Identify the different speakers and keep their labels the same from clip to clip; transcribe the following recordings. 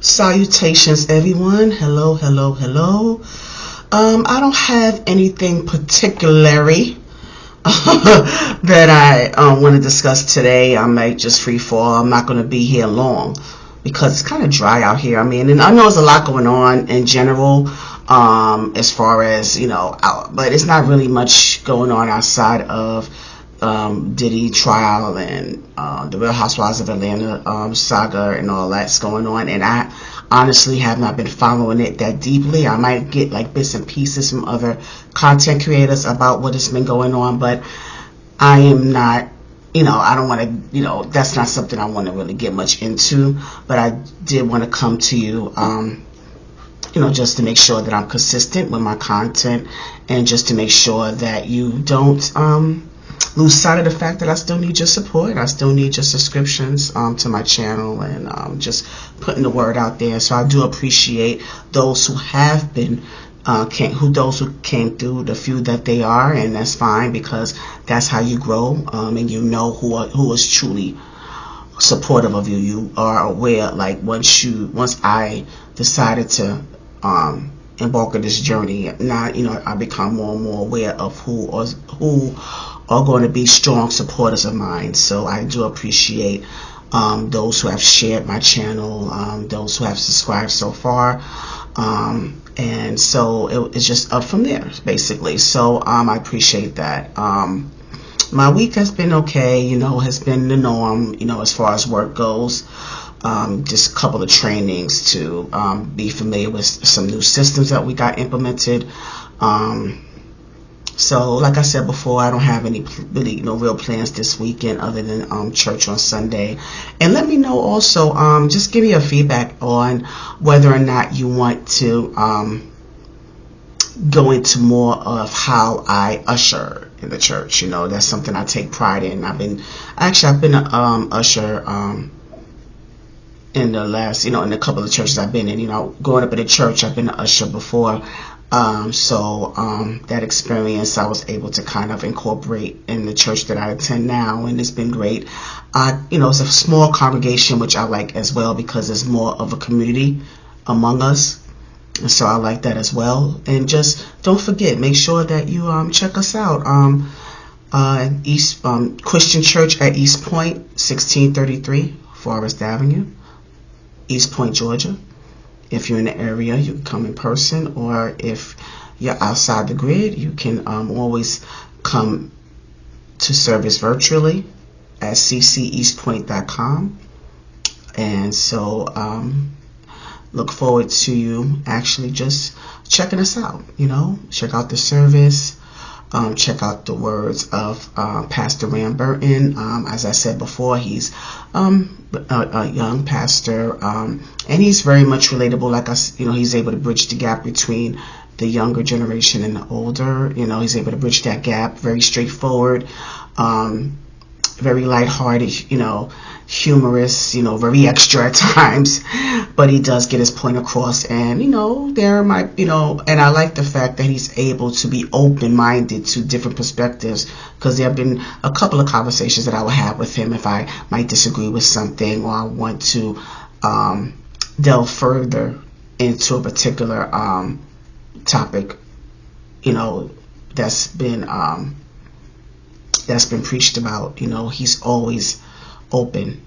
Speaker 1: Salutations, everyone. Hello, hello, hello. I don't have anything particularly that I want to discuss today. I might just free fall. I'm not going to be here long because it's kind of dry out here. I mean, and I know there's a lot going on in general, as far as, but it's not really much going on outside of Diddy trial and the Real Housewives of Atlanta saga and all that's going on, and I honestly have not been following it that deeply. I might get like bits and pieces from other content creators about what has been going on, but I am not, I don't want to, that's not something I want to really get much into. But I did want to come to you, just to make sure that I'm consistent with my content, and just to make sure that you don't lose sight of the fact that I still need your support. I still need your subscriptions to my channel, and just putting the word out there. So I do appreciate those who have been those who came through, the few that they are, and that's fine, because that's how you grow, and you know who is truly supportive of you. You are aware, like once I decided to embark on this journey, now I become more and more aware of who are going to be strong supporters of mine. So I do appreciate those who have shared my channel, those who have subscribed so far, and so it's just up from there, basically. So I appreciate that. My week has been okay, has been the norm, as far as work goes. Just a couple of trainings to be familiar with some new systems that we got implemented. So like I said before, I don't have any really real plans this weekend other than church on Sunday. And let me know also, just give me your feedback on whether or not you want to go into more of how I usher in the church. That's something I take pride in. I've been an usher in the last, in a couple of churches I've been in. Growing up in a church, I've been an usher before. So that experience I was able to kind of incorporate in the church that I attend now, and it's been great. It's a small congregation, which I like as well, because there's more of a community among us, and so I like that as well. And just don't forget, make sure that you check us out. East Christian Church at East Point, 1633 Forest Avenue, East Point, Georgia. If you're in the area, you can come in person, or if you're outside the grid, you can always come to service virtually at cceastpoint.com. And so look forward to you actually just checking us out. Check out the service. Check out the words of Pastor Ram Burton. As I said before, he's a young pastor, and he's very much relatable. Like he's able to bridge the gap between the younger generation and the older. He's able to bridge that gap. Very straightforward, very lighthearted, humorous, very extra at times, but he does get his point across. And there might, and I like the fact that he's able to be open-minded to different perspectives, because there have been a couple of conversations that I will have with him if I might disagree with something, or I want to delve further into a particular topic, that's been preached about. He's always open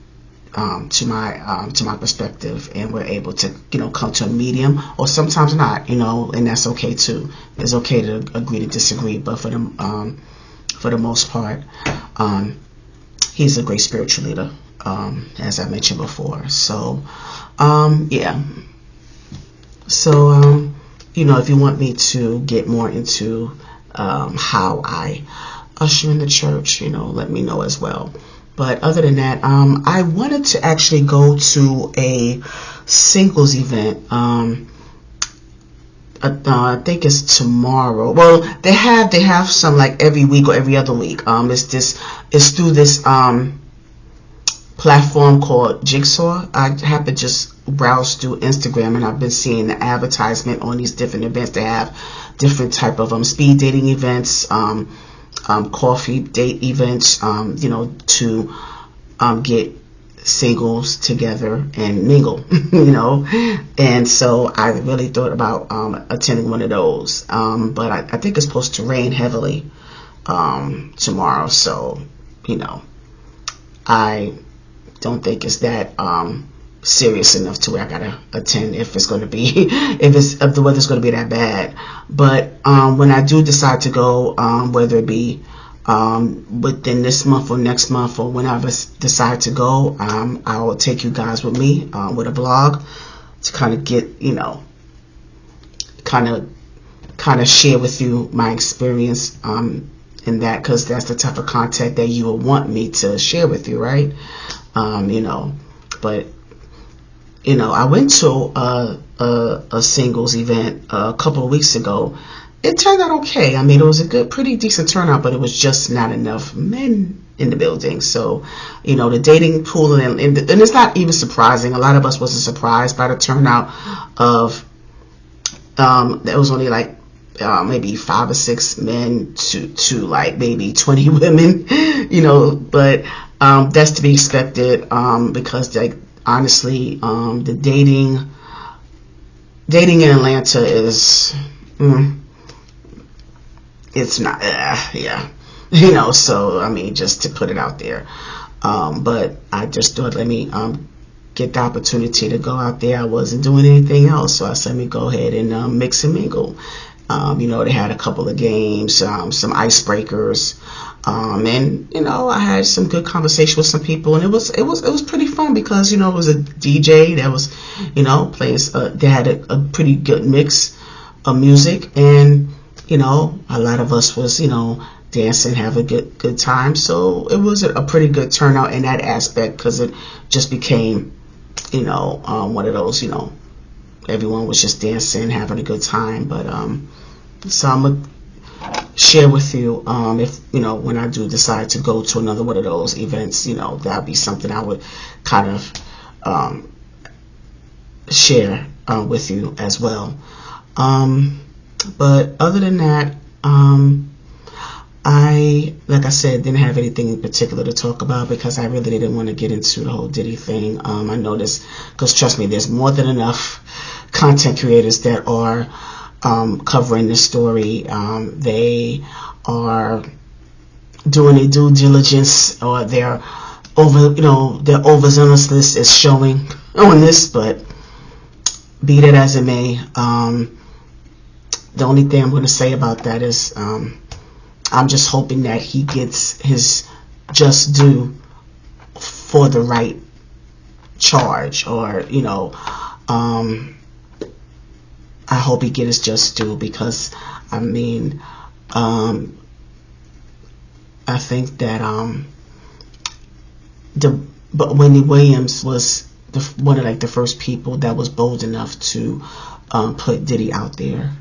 Speaker 1: to my perspective, and we're able to come to a medium, or sometimes not, and that's okay too. It's okay to agree to disagree, but for the most part, he's a great spiritual leader, as I mentioned before. So yeah, so if you want me to get more into how I usher in the church, let me know as well. But other than that, I wanted to actually go to a singles event. I think it's tomorrow. Well, they have some like every week or every other week. It's through this platform called Jigsaw. I have to just browse through Instagram, and I've been seeing the advertisement on these different events. They have different type of speed dating events, coffee date events, to get singles together and mingle, and so I really thought about attending one of those, but I think it's supposed to rain heavily tomorrow, so I don't think it's that serious enough to where I gotta attend if it's going to be if the weather's going to be that bad. But when I do decide to go, whether it be within this month or next month or whenever I decide to go, I will take you guys with me with a blog to kind of get kind of share with you my experience in that, because that's the type of content that you will want me to share with you, right? But I went to a singles event a couple of weeks ago. It turned out okay. I mean, it was a pretty decent turnout, but it was just not enough men in the building. So, the dating pool, and it's not even surprising. A lot of us wasn't surprised by the turnout of, there was only like maybe 5 or 6 men to like maybe 20 women, but that's to be expected, because like honestly, the dating in Atlanta is it's not so I mean, just to put it out there, but I just thought, let me get the opportunity to go out there. I wasn't doing anything else, so I said, let me go ahead and mix and mingle. They had a couple of games, some icebreakers, and I had some good conversation with some people, and it was pretty fun, because it was a DJ that was playing. They had a pretty good mix of music, and a lot of us was dancing, have a good time. So it was a pretty good turnout in that aspect, because it just became one of those everyone was just dancing, having a good time. But so I'm gonna share with you if when I do decide to go to another one of those events, that'd be something I would kind of share with you as well. But other than that, I, like I said, didn't have anything in particular to talk about, because I really didn't want to get into the whole Diddy thing. I noticed, because trust me, there's more than enough content creators that are covering this story. They are doing their due diligence, or their overzealousness is showing on this. But be that as it may, the only thing I'm going to say about that is I'm just hoping that he gets his just due for the right charge, or I hope he gets his just due, because I mean, I think that but Wendy Williams was one of the first people that was bold enough to put Diddy out there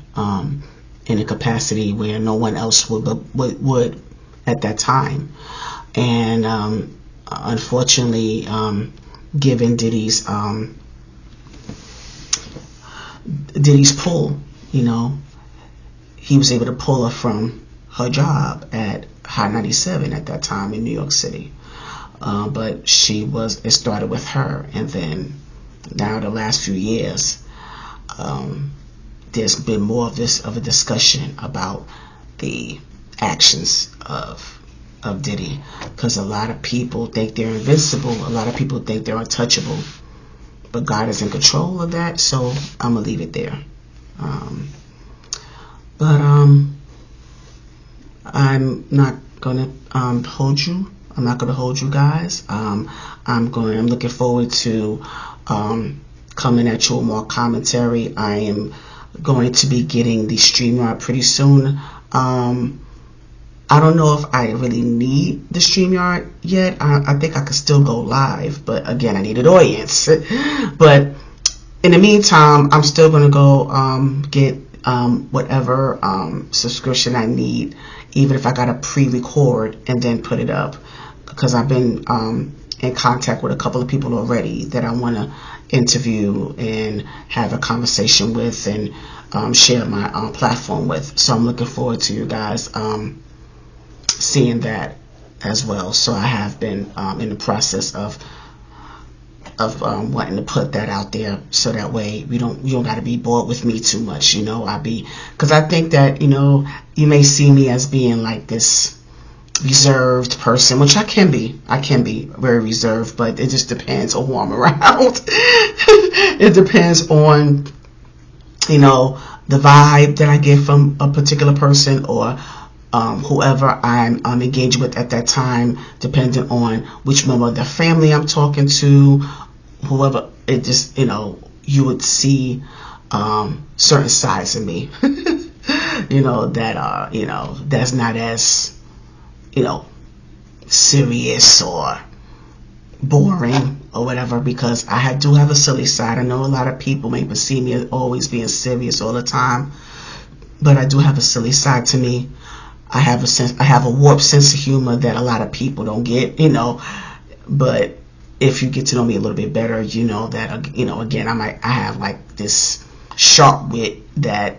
Speaker 1: in a capacity where no one else would at that time. And unfortunately, given Diddy's pull, he was able to pull her from her job at Hot 97 at that time in New York City. But it started with her, and then now the last few years, there's been more of a discussion about the actions of Diddy, because a lot of people think they're invincible, a lot of people think they're untouchable, but God is in control of that. So I'm gonna leave it there. But I'm not gonna hold you. I'm not gonna hold you guys. I'm looking forward to coming at you with more commentary. I am going to be getting the StreamYard pretty soon. I don't know if I really need the StreamYard yet. I think I could still go live, but again, I need an audience. But in the meantime, I'm still going to go get whatever subscription I need, even if I got to pre-record and then put it up, because I've been in contact with a couple of people already that I want to interview and have a conversation with and share my platform with. So I'm looking forward to you guys seeing that as well. So I have been in the process of of wanting to put that out there, so that way you don't got to be bored with me too much. Because I think that you may see me as being like this reserved person, which I can be very reserved, but it just depends on who I'm around. It depends on the vibe that I get from a particular person, or whoever I'm engaged with at that time, depending on which member of the family I'm talking to, whoever. It just you would see certain sides of me that that's not as serious or boring or whatever, because I do have a silly side. I know a lot of people may perceive me as always being serious all the time, but I do have a silly side to me. I have a warped sense of humor that a lot of people don't get, but if you get to know me a little bit better, that again, I have like this sharp wit that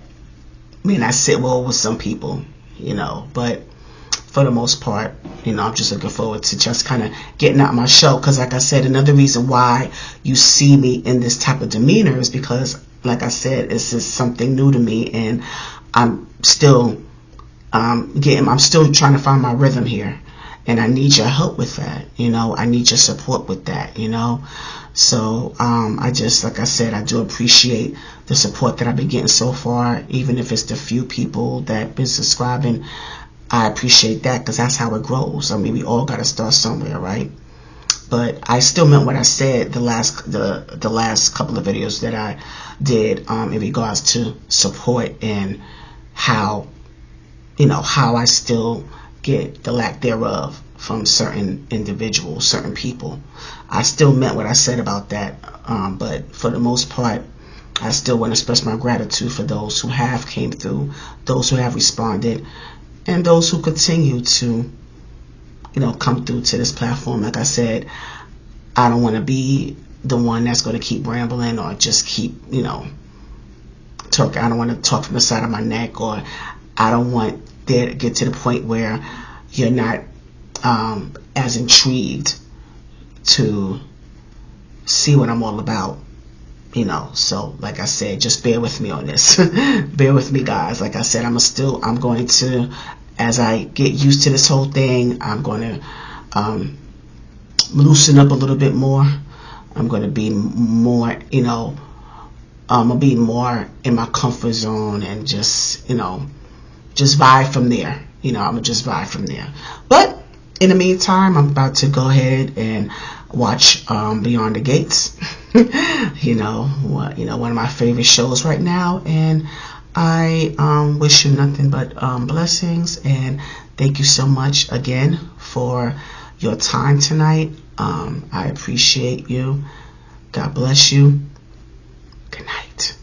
Speaker 1: may not sit well with some people, but for the most part, I'm just looking forward to just kind of getting out my shell. Because like I said, another reason why you see me in this type of demeanor is because, like I said, it's just something new to me, and I'm still I'm still trying to find my rhythm here, and I need your help with that. I need your support with that. So I just, like I said, I do appreciate the support that I've been getting so far, even if it's the few people that have been subscribing. I appreciate that, because that's how it grows. I mean, we all got to start somewhere, right? But I still meant what I said the last couple of videos that I did in regards to support, and how how I still get the lack thereof from certain individuals, certain people. I still meant what I said about that, but for the most part, I still want to express my gratitude for those who have came through, those who have responded, and those who continue to come through to this platform. Like I said, I don't want to be the one that's going to keep rambling, or just keep talk. I don't want to talk from the side of my neck, or I don't want there to get to the point where you're not as intrigued to see what I'm all about. So like I said, just bear with me on this. Bear with me, guys. Like I said, I'm going to, as I get used to this whole thing, I'm going to loosen up a little bit more. I'm going to be more, I'm going to be more in my comfort zone, and just vibe from there. I'm going to just vibe from there. But in the meantime, I'm about to go ahead and watch Beyond the Gates. One of my favorite shows right now, and I wish you nothing but blessings, and thank you so much again for your time tonight. I appreciate you. God bless you. Good night.